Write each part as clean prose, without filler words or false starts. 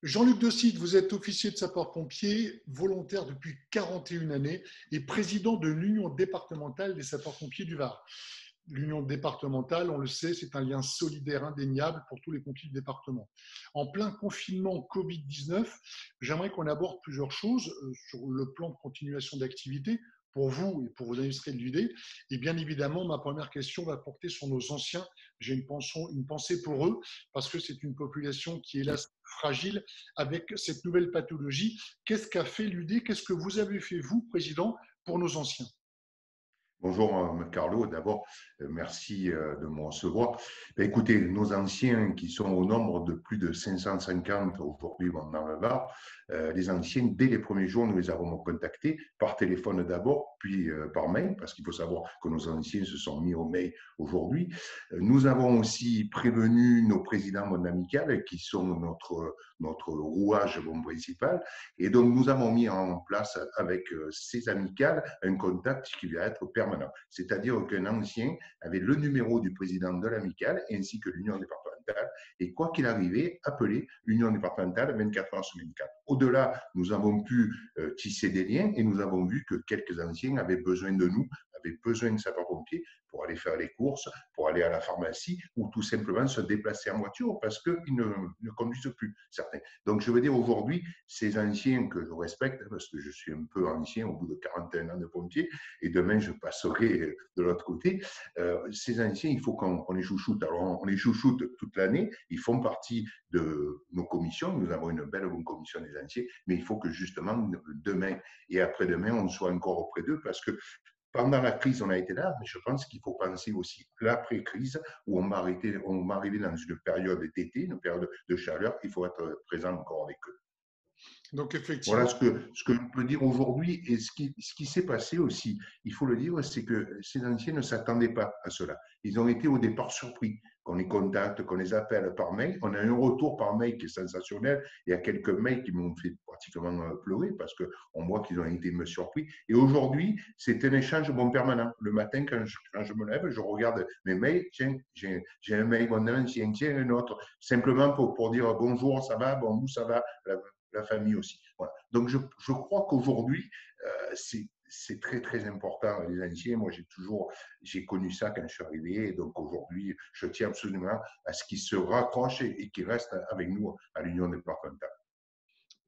Jean-Luc Docide, vous êtes officier de sapeurs-pompiers, volontaire depuis 41 années et président de l'Union départementale des sapeurs-pompiers du Var. L'union départementale, on le sait, c'est un lien solidaire indéniable pour tous les pompiers du département. En plein confinement Covid-19, j'aimerais qu'on aborde plusieurs choses sur le plan de continuation d'activité pour vous et pour vos administrés de l'UD. Et bien évidemment, ma première question va porter sur nos anciens. J'ai une pensée pour eux parce que c'est une population qui est hélas fragile avec cette nouvelle pathologie. Qu'est-ce qu'a fait l'UD? Qu'est-ce que vous avez fait, vous, président, pour nos anciens? Bonjour Carlo, d'abord merci de me recevoir. Écoutez, nos anciens qui sont au nombre de plus de 550 aujourd'hui dans le Var, les anciens, dès les premiers jours, nous les avons contactés par téléphone d'abord, puis par mail, parce qu'il faut savoir que nos anciens se sont mis au mail aujourd'hui. Nous avons aussi prévenu nos présidents mon amical qui sont notre rouage principal. Et donc, nous avons mis en place avec ces amicales un contact qui va être permanent. C'est-à-dire qu'un ancien avait le numéro du président de l'amicale ainsi que l'union départementale. Et quoi qu'il arrivait, appelait l'union départementale 24 heures sur 24. Au-delà, nous avons pu tisser des liens et nous avons vu que quelques anciens avaient besoin de nous, avaient besoin de sapeurs-pompiers pour aller faire les courses, pour aller à la pharmacie ou tout simplement se déplacer en voiture parce qu'ils ne conduisent plus, certains. Donc, je veux dire, aujourd'hui, ces anciens que je respecte, parce que je suis un peu ancien au bout de 41 ans de pompier, et demain, je passerai de l'autre côté, ces anciens, il faut qu'on les chouchoute. Alors, on les chouchoute toute l'année, ils font partie de nos commissions, nous avons une belle bonne commission des anciens, mais il faut que justement, demain et après-demain, on soit encore auprès d'eux, parce que pendant la crise, on a été là, mais je pense qu'il faut penser aussi l'après-crise, où on va arriver dans une période d'été, une période de chaleur, il faut être présent encore avec eux. Donc, Voilà effectivement, ce que je peux dire aujourd'hui. Et ce qui s'est passé aussi, il faut le dire, c'est que ces anciens ne s'attendaient pas à cela. Ils ont été au départ surpris qu'on les contacte, qu'on les appelle par mail. On a un retour par mail qui est sensationnel. Il y a quelques mails qui m'ont fait pratiquement pleurer parce qu'on voit qu'ils ont été me surpris. Et aujourd'hui, c'est un échange bon permanent. Le matin, quand je me lève, je regarde mes mails. Tiens, j'ai un mail d'un ancien, tiens, un autre. Simplement pour dire bonjour, ça va, bon, vous, ça va, la famille aussi. Voilà. Donc, je crois qu'aujourd'hui, c'est très, très important, les anciens. Moi, j'ai connu ça quand je suis arrivé. Et donc, aujourd'hui, je tiens absolument à ce qu'ils se raccrochent et qu'ils restent avec nous à l'Union départementale.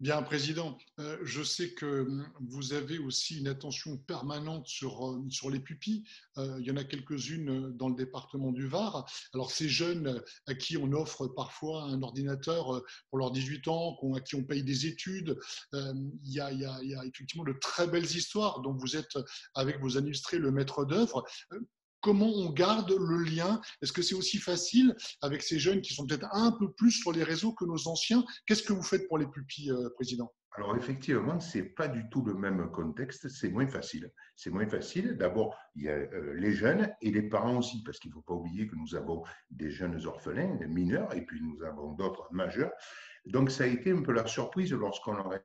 bien, Président, je sais que vous avez aussi une attention permanente sur les pupilles. Il y en a quelques-unes dans le département du Var. Alors, ces jeunes à qui on offre parfois un ordinateur pour leurs 18 ans, à qui on paye des études, il y a effectivement de très belles histoires dont vous êtes, avec vos administrés, le maître d'œuvre. Comment on garde le lien? Est-ce que c'est aussi facile avec ces jeunes qui sont peut-être un peu plus sur les réseaux que nos anciens? Qu'est-ce que vous faites pour les pupilles, Président? Alors effectivement, ce n'est pas du tout le même contexte, c'est moins facile. C'est moins facile. D'abord, il y a les jeunes et les parents aussi, parce qu'il ne faut pas oublier que nous avons des jeunes orphelins, des mineurs, et puis nous avons d'autres majeurs. Donc ça a été un peu la surprise lorsqu'on leur a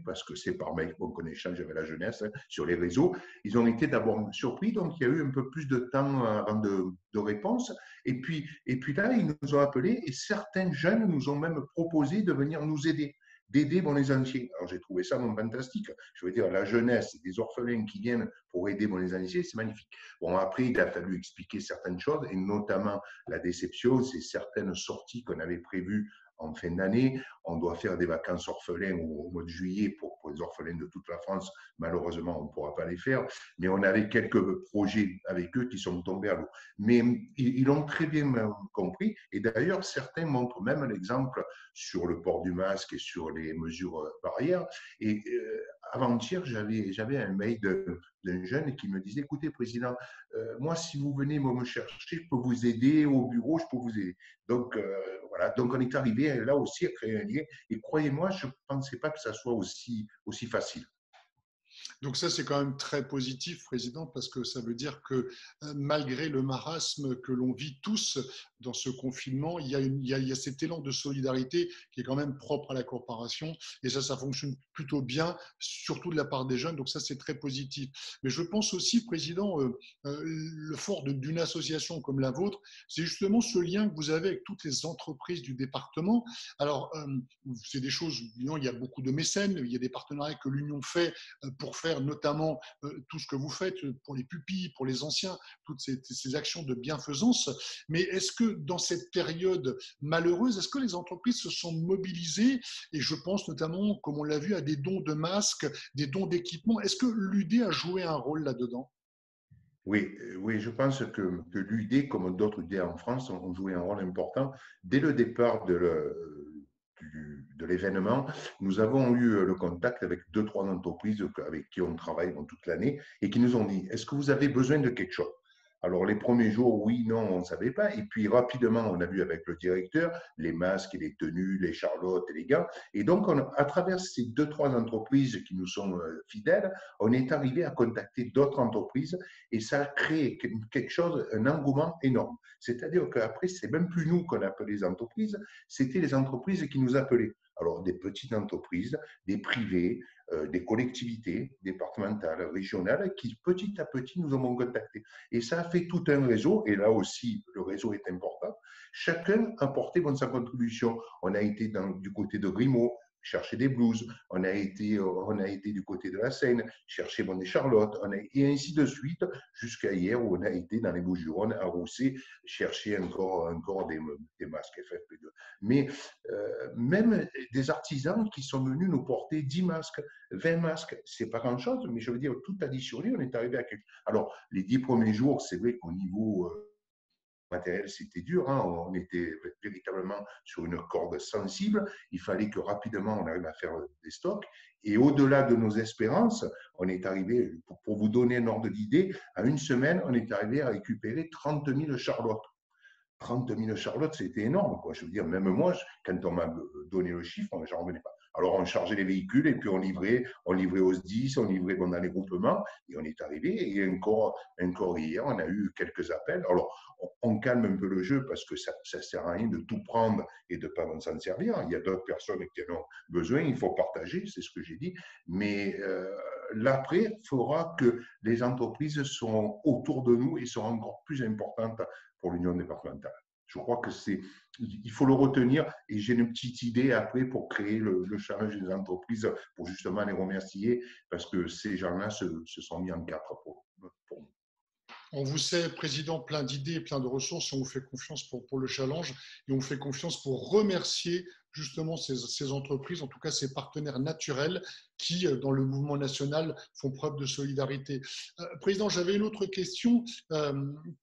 parce que c'est par mail qu'on échange avec la jeunesse sur les réseaux. Ils ont été d'abord surpris, donc il y a eu un peu plus de temps avant de réponse. Et puis là, ils nous ont appelés et certains jeunes nous ont même proposé de venir nous aider d'aider les anciens. Alors j'ai trouvé ça fantastique. Je veux dire, la jeunesse, des orphelins qui viennent pour aider les anciens, c'est magnifique. Bon, après, il a fallu expliquer certaines choses, et notamment la déception, c'est certaines sorties qu'on avait prévues en fin d'année. On doit faire des vacances orphelins au mois de juillet pour les orphelins de toute la France. Malheureusement, on ne pourra pas les faire, mais on avait quelques projets avec eux qui sont tombés à l'eau. Mais ils l'ont très bien compris, et d'ailleurs, certains montrent même l'exemple sur le port du masque et sur les mesures barrières. Et avant-hier, j'avais un mail d'un jeune qui me disait, écoutez, Président, moi, si vous venez me chercher, je peux vous aider au bureau, je peux vous aider. Donc, voilà. Donc, on est arrivé là aussi à créer un lien. Et croyez-moi, je ne pensais pas que ça soit aussi facile. Donc ça, c'est quand même très positif, Président, parce que ça veut dire que malgré le marasme que l'on vit tous dans ce confinement, il y a cet élan de solidarité qui est quand même propre à la corporation. Et ça fonctionne plutôt bien, surtout de la part des jeunes. Donc ça, c'est très positif. Mais je pense aussi, Président, le fort d'une association comme la vôtre, c'est justement ce lien que vous avez avec toutes les entreprises du département. Alors, c'est des choses, il y a beaucoup de mécènes, il y a des partenariats que l'Union fait pour faire notamment tout ce que vous faites pour les pupilles, pour les anciens, toutes ces actions de bienfaisance. Mais est-ce que dans cette période malheureuse, est-ce que les entreprises se sont mobilisées? Et je pense notamment, comme on l'a vu, à des dons de masques, des dons d'équipements. Est-ce que l'UD a joué un rôle là-dedans? Oui, oui, je pense que l'UD, comme d'autres UD en France, ont joué un rôle important. Dès le départ de l'événement, nous avons eu le contact avec deux, trois entreprises avec qui on travaille toute l'année et qui nous ont dit, est-ce que vous avez besoin de quelque chose? Alors, les premiers jours, oui, non, on ne savait pas. Et puis, rapidement, on a vu avec le directeur les masques et les tenues, les charlottes et les gants. Et donc, à travers ces deux, trois entreprises qui nous sont fidèles, on est arrivé à contacter d'autres entreprises et ça a créé quelque chose, un engouement énorme. C'est-à-dire qu'après, c'est même plus nous qu'on appelait les entreprises, c'était les entreprises qui nous appelaient. Alors, des petites entreprises, des privés, des collectivités départementales, régionales, qui petit à petit nous ont contactés. Et ça a fait tout un réseau, et là aussi, le réseau est important. Chacun a porté sa contribution. On a été du côté de Grimaud, chercher des blouses, on a été du côté de la Seine, chercher des charlottes, et ainsi de suite, jusqu'à hier où on a été dans les Bouches-du-Rhône, à Roussé, chercher encore des masques FFP2. Mais même des artisans qui sont venus nous porter 10 masques, 20 masques, c'est pas grand-chose, mais je veux dire, tout additionné, on est arrivé à quelque chose. Alors, les 10 premiers jours, c'est vrai qu'au niveau matériel, c'était dur. Hein. On était véritablement sur une corde sensible. Il fallait que rapidement on arrive à faire des stocks. Et au-delà de nos espérances, on est arrivé, pour vous donner un ordre d'idée, à une semaine, on est arrivé à récupérer 30 000 charlottes. 30 000 charlottes, c'était énorme. Quoi. Je veux dire, même moi, quand on m'a donné le chiffre, j'en revenais pas. Alors, on chargeait les véhicules et puis on livrait aux SDIS, on livrait dans les groupements et on est arrivé. Et encore hier, on a eu quelques appels. Alors, on calme un peu le jeu parce que ça ne sert à rien de tout prendre et de ne pas s'en servir. Il y a d'autres personnes qui en ont besoin, il faut partager, c'est ce que j'ai dit. Mais l'après fera que les entreprises seront autour de nous et seront encore plus importantes pour l'union départementale. Je crois que il faut le retenir et j'ai une petite idée après pour créer le challenge des entreprises pour justement les remercier parce que ces gens-là se sont mis en quatre pour nous. On vous sait, Président, plein d'idées, plein de ressources. On vous fait confiance pour le challenge et on vous fait confiance pour remercier justement ces entreprises, en tout cas ces partenaires naturels qui, dans le mouvement national, font preuve de solidarité. Président, j'avais une autre question.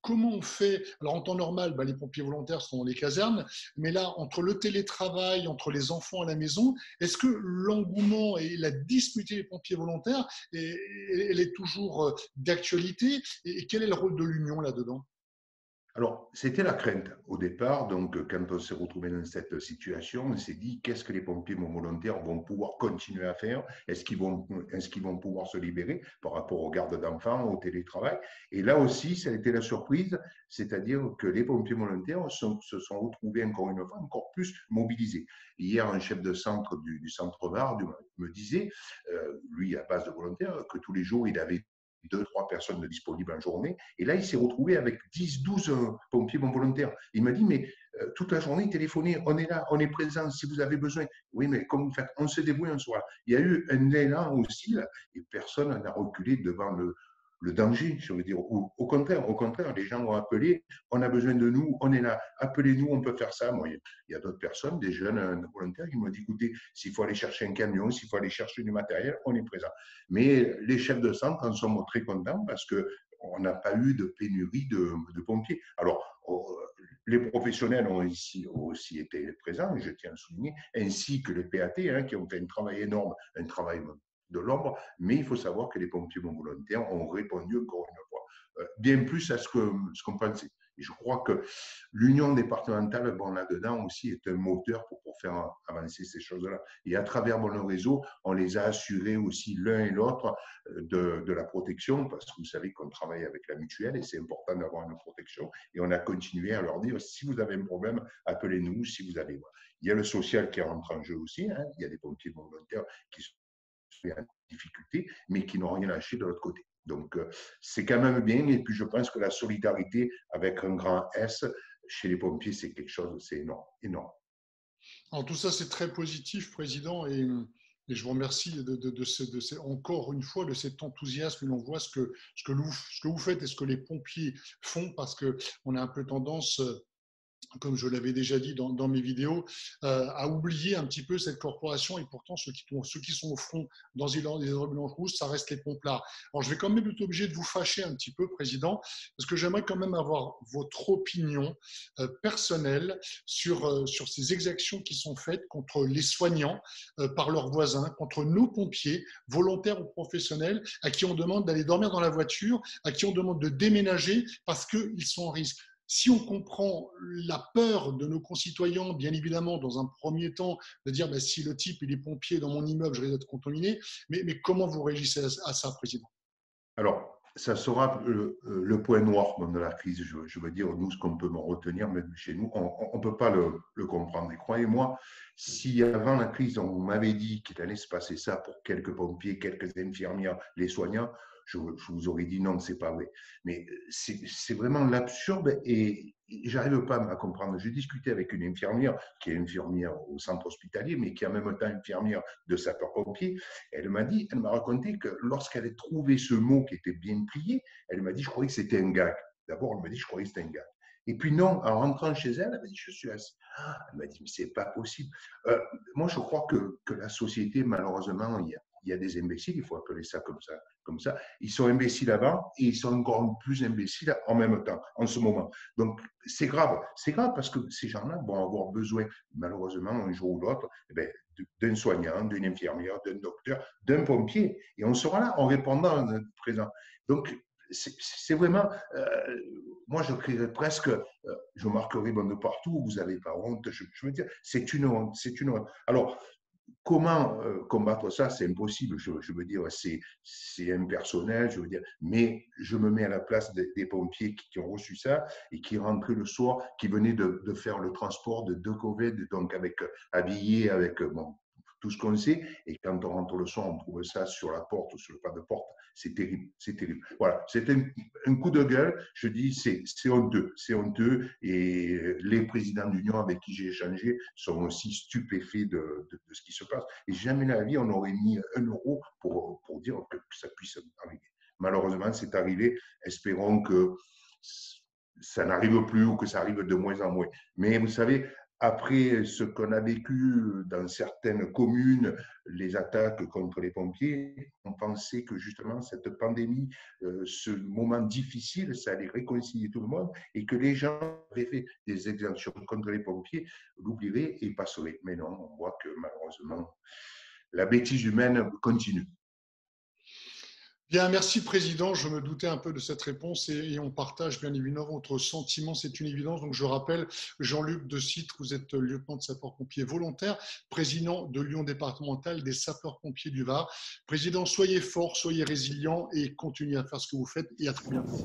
Comment on fait? Alors, en temps normal, les pompiers volontaires sont dans les casernes, mais là, entre le télétravail, entre les enfants à la maison, est-ce que l'engouement et la disponibilité des pompiers volontaires, elle est toujours d'actualité? Et quel est le rôle de l'Union là-dedans? Alors, c'était la crainte au départ. Donc, quand on s'est retrouvé dans cette situation, on s'est dit qu'est-ce que les pompiers volontaires vont pouvoir continuer à faire? Est-ce qu'ils vont pouvoir se libérer par rapport aux gardes d'enfants, au télétravail? Et là aussi, ça a été la surprise, c'est-à-dire que les pompiers volontaires se sont retrouvés encore une fois encore plus mobilisés. Hier, un chef de centre du centre Var me disait, lui à base de volontaires, que tous les jours, il avait deux, trois personnes disponibles en journée. Et là, il s'est retrouvé avec 10, 12 pompiers volontaires. Il m'a dit, mais toute la journée, téléphonez, on est là, on est présent si vous avez besoin. Oui, mais comme vous faites, on se débrouille un soir. Il y a eu un élan aussi, là, et personne n'a reculé devant le danger, je veux dire. Au contraire, les gens ont appelé, on a besoin de nous, on est là, appelez-nous, on peut faire ça. Moi, il y a d'autres personnes, des jeunes volontaires qui m'ont dit, écoutez, s'il faut aller chercher un camion, s'il faut aller chercher du matériel, on est présent. Mais les chefs de centre en sont très contents parce qu'on n'a pas eu de pénurie de pompiers. Alors, les professionnels ont aussi été présents, je tiens à le souligner, ainsi que les PAT, qui ont fait un travail énorme, un travail de l'ombre, mais il faut savoir que les pompiers volontaires ont répondu encore une fois, bien plus à ce qu'on pensait. Et je crois que l'union départementale, bon, là-dedans aussi, est un moteur pour faire avancer ces choses-là. Et à travers le réseau, on les a assurés aussi l'un et l'autre de la protection, parce que vous savez qu'on travaille avec la mutuelle et c'est important d'avoir une protection. Et on a continué à leur dire, si vous avez un problème, appelez-nous, si vous avez... Il y a le social qui rentre en jeu aussi, hein. Il y a des pompiers volontaires qui sont en difficulté, mais qui n'ont rien lâché de l'autre côté. Donc, c'est quand même bien. Et puis, je pense que la solidarité avec un grand S chez les pompiers, c'est quelque chose, c'est énorme, énorme. Alors, tout ça, c'est très positif, Président, et je vous remercie encore une fois de cet enthousiasme où l'on voit ce que vous faites et ce que les pompiers font, parce qu'on a un peu tendance, comme je l'avais déjà dit dans mes vidéos, à oublier un petit peu cette corporation, et pourtant ceux qui sont au front dans les ambulances rouges, ça reste les pompe-là. Alors je vais quand même être obligé de vous fâcher un petit peu, Président, parce que j'aimerais quand même avoir votre opinion personnelle sur ces exactions qui sont faites contre les soignants par leurs voisins, contre nos pompiers, volontaires ou professionnels, à qui on demande d'aller dormir dans la voiture, à qui on demande de déménager parce qu'ils sont en risque. Si on comprend la peur de nos concitoyens, bien évidemment, dans un premier temps, de dire bah, si le type il est pompier dans mon immeuble, je risque d'être contaminé, mais comment vous réagissez à ça, Président? Alors, ça sera le point noir de la crise. Je veux dire, nous, ce qu'on peut retenir, même chez nous, on ne peut pas le comprendre. Et croyez-moi, si avant la crise, on m'avait dit qu'il allait se passer ça pour quelques pompiers, quelques infirmières, les soignants, je vous aurais dit non, c'est pas vrai. Mais c'est vraiment l'absurde et j'arrive pas à comprendre. J'ai discuté avec une infirmière qui est infirmière au centre hospitalier, mais qui est en même temps infirmière de sapeur-pompier. Elle m'a raconté que lorsqu'elle a trouvé ce mot qui était bien plié, elle m'a dit, je croyais que c'était un gag. D'abord, elle m'a dit, je croyais que c'était un gag. Et puis non, en rentrant chez elle, elle m'a dit, je suis assis. Elle m'a dit, mais c'est pas possible. Moi, je crois que la société, malheureusement, il y a des imbéciles, il faut appeler ça comme ça, comme ça. Ils sont imbéciles avant et ils sont encore plus imbéciles en même temps, en ce moment. Donc, c'est grave. C'est grave parce que ces gens-là vont avoir besoin, malheureusement, un jour ou l'autre, eh ben, d'un soignant, d'une infirmière, d'un docteur, d'un pompier. Et on sera là en répondant à notre présent. Donc, c'est vraiment, moi je crierais presque, je marquerai de partout, vous n'avez pas honte, je veux dire, c'est une honte, c'est une honte. Alors, comment combattre ça? C'est impossible, je veux dire, c'est impersonnel, je veux dire, mais je me mets à la place des pompiers qui ont reçu ça et qui rentraient le soir, qui venaient de faire le transport de Covid, donc habillés avec bon, tout ce qu'on sait, et quand on rentre le soir, on trouve ça sur la porte ou sur le pas de porte, c'est terrible, c'est terrible. Voilà, c'est un coup de gueule, je dis, c'est honteux, et les présidents d'union avec qui j'ai échangé sont aussi stupéfaits de ce qui se passe. Et jamais dans la vie, on aurait mis 1 euro pour dire que ça puisse arriver. Malheureusement, c'est arrivé. Espérons que ça n'arrive plus ou que ça arrive de moins en moins. Mais vous savez, après ce qu'on a vécu dans certaines communes, les attaques contre les pompiers, on pensait que justement cette pandémie, ce moment difficile, ça allait réconcilier tout le monde et que les gens avaient fait des exemptions contre les pompiers, l'oublieraient et passeraient. Mais non, on voit que malheureusement, la bêtise humaine continue. Bien, merci Président. Je me doutais un peu de cette réponse et on partage bien évidemment votre sentiment, c'est une évidence. Donc je rappelle, Jean-Luc de Citre, vous êtes lieutenant de sapeurs-pompiers volontaire, président de l'Union départementale des sapeurs-pompiers du Var. Président, soyez fort, soyez résilient et continuez à faire ce que vous faites et à très bientôt.